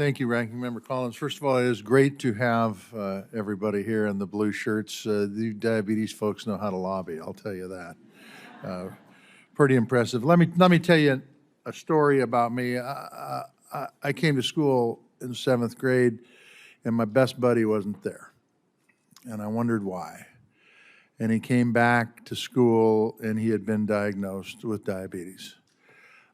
Thank you, Ranking Member Collins. First of all, it is great to have everybody here in the blue shirts. The diabetes folks know how to lobby, I'll tell you that. Pretty impressive. Let me tell you a story about me. I came to school in 7th grade, and my best buddy wasn't there, and I wondered why. And he came back to school, and he had been diagnosed with diabetes.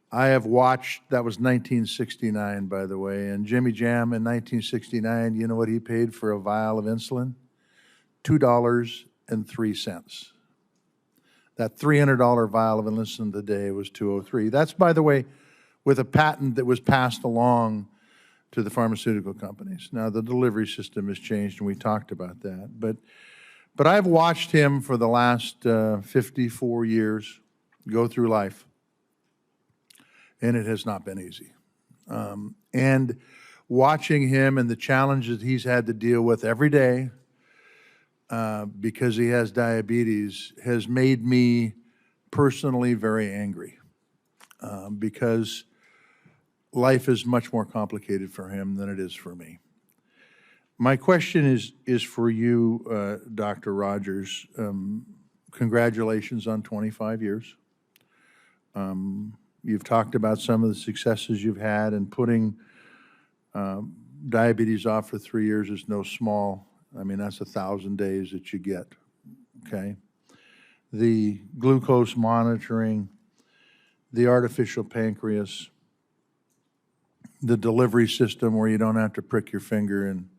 I have watched, that was 1969, by the way, and Jimmy Jam in 1969, you know what he paid for a vial of insulin? $2.03. That $300 vial of insulin today was $2.03. That's, by the way, with a patent that was passed along to the pharmaceutical companies. Now, the delivery system has changed, and we talked about that. But I've watched him for the last 54 years go through life, and it has not been easy. And watching him and the challenges he's had to deal with every day because he has diabetes has made me personally very angry because life is much more complicated for him than it is for me. My question is for you, Dr. Rogers. Congratulations on 25 years. You've talked about some of the successes you've had, and putting diabetes off for 3 years is no small. I mean, that's 1,000 days that you get, okay? The glucose monitoring, the artificial pancreas, the delivery system where you don't have to prick your finger and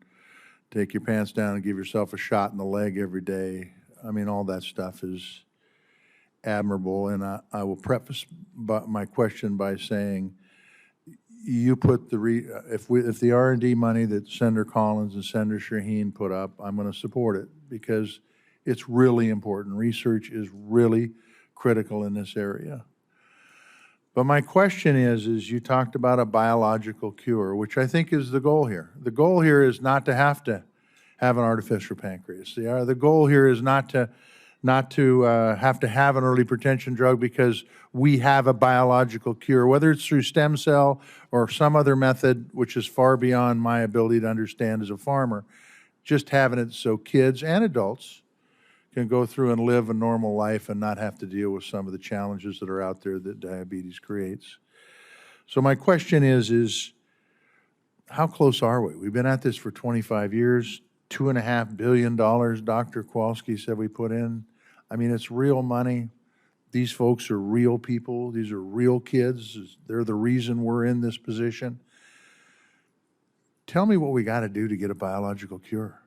take your pants down and give yourself a shot in the leg every day. I mean, all that stuff is admirable, and I will preface my question by saying you put if the R&D money that Senator Collins and Senator Shaheen put up, I'm going to support it because it's really important. Research is really critical in this area. But my question is you talked about a biological cure, which I think is the goal here. The goal here is not to have an artificial pancreas. The goal here is not to have an early hypertension drug because we have a biological cure, whether it's through stem cell or some other method, which is far beyond my ability to understand as a farmer. Just having it so kids and adults can go through and live a normal life and not have to deal with some of the challenges that are out there that diabetes creates. So my question is how close are we? We've been at this for 25 years. $2.5 billion, Dr. Kowalski said we put in. I mean, it's real money. These folks are real people. These are real kids. They're the reason we're in this position. Tell me what we got to do to get a biological cure.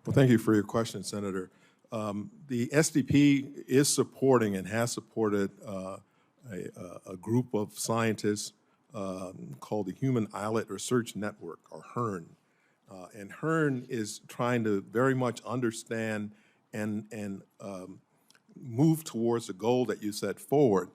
Well, thank you for your question, Senator. The SDP is supporting and has supported a group of scientists called the Human Islet Research Network, or HERN. And HERN is trying to very much understand and move towards the goal that you set forward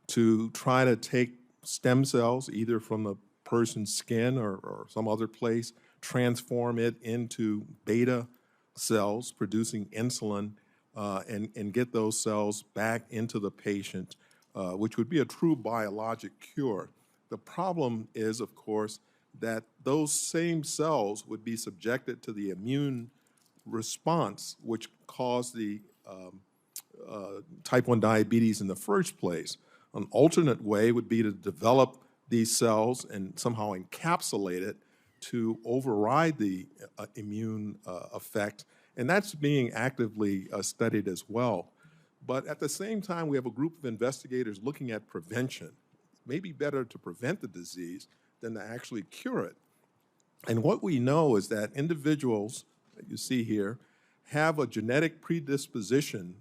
to try to take stem cells, either from the person's skin or some other place, transform it into beta cells producing insulin, and get those cells back into the patient, which would be a true biologic cure. The problem is, of course, that those same cells would be subjected to the immune response which caused the type 1 diabetes in the first place. An alternate way would be to develop these cells and somehow encapsulate it to override the immune effect, and that's being actively studied as well. But at the same time, we have a group of investigators looking at prevention. It may be better to prevent the disease than to actually cure it. And what we know is that individuals that you see here have a genetic predisposition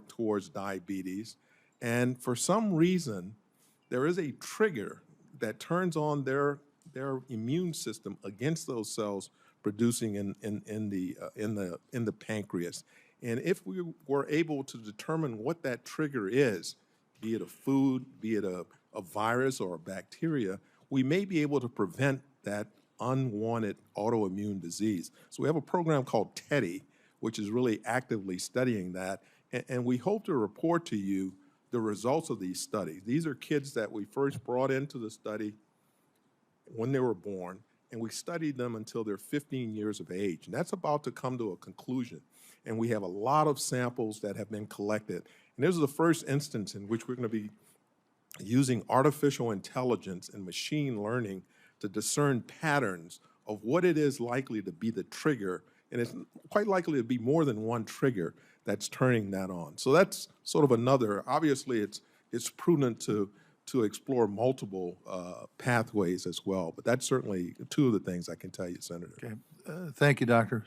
towards diabetes, and for some reason, there is a trigger that turns on their immune system against those cells producing in the pancreas. And if we were able to determine what that trigger is, be it a food, be it a virus or a bacteria, we may be able to prevent that unwanted autoimmune disease. So we have a program called TEDdy, which is really actively studying that, and we hope to report to you the results of these studies. These are kids that we first brought into the study when they were born, and we studied them until they're 15 years of age. And that's about to come to a conclusion. And we have a lot of samples that have been collected. And this is the first instance in which we're going to be using artificial intelligence and machine learning to discern patterns of what it is likely to be the trigger. And it's quite likely to be more than one trigger that's turning that on. So that's sort of another, obviously it's prudent to explore multiple pathways as well. But that's certainly two of the things I can tell you, Senator. Okay. Thank you, Doctor.